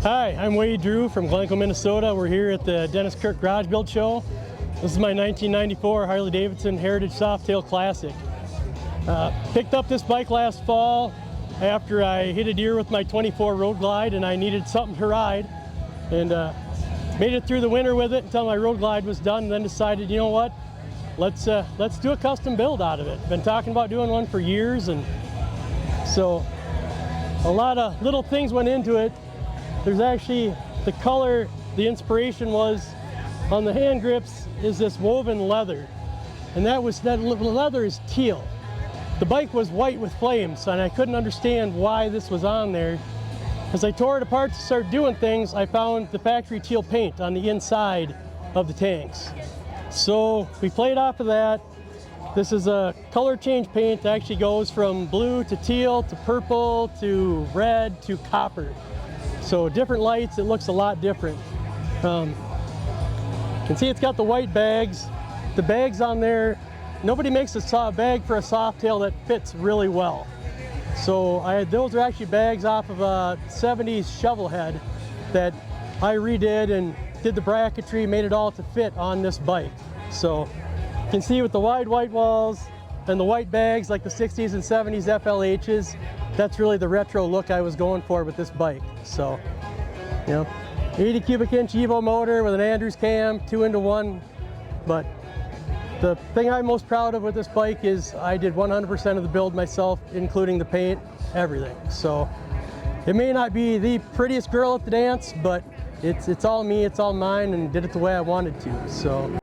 Hi, I'm Wade Drew from Glencoe, Minnesota. We're here at the Dennis Kirk Garage Build Show. This is my 1994 Harley-Davidson Heritage Softail Classic. Picked up this bike last fall after I hit a deer with my 24 Road Glide and I needed something to ride. And made it through the winter with it until my Road Glide was done, and then decided, you know what, let's do a custom build out of it. Been talking about doing one for years, and so a lot of little things went into it. There's actually the color, the inspiration was on the hand grips is this woven leather, and that leather is teal. The bike was white with flames, and I couldn't understand why this was on there. As I tore it apart to start doing things, I found the factory teal paint on the inside of the tanks. So we played off of that. This is a color change paint that actually goes from blue to teal to purple to red to copper. So different lights, it looks a lot different. You can see it's got the white bags. The bags on there, nobody makes a bag for a Softail that fits really well. So those are actually bags off of a 70s Shovelhead that I redid and did the bracketry, made it all to fit on this bike. So you can see with the wide white walls and the white bags like the 60s and 70s FLHs, that's really the retro look I was going for with this bike. So, you know, 80 cubic inch Evo motor with an Andrews cam, 2-in-1. But the thing I'm most proud of with this bike is I did 100% of the build myself, including the paint, everything. So it may not be the prettiest girl at the dance, but it's all me, it's all mine, and did it the way I wanted to. So.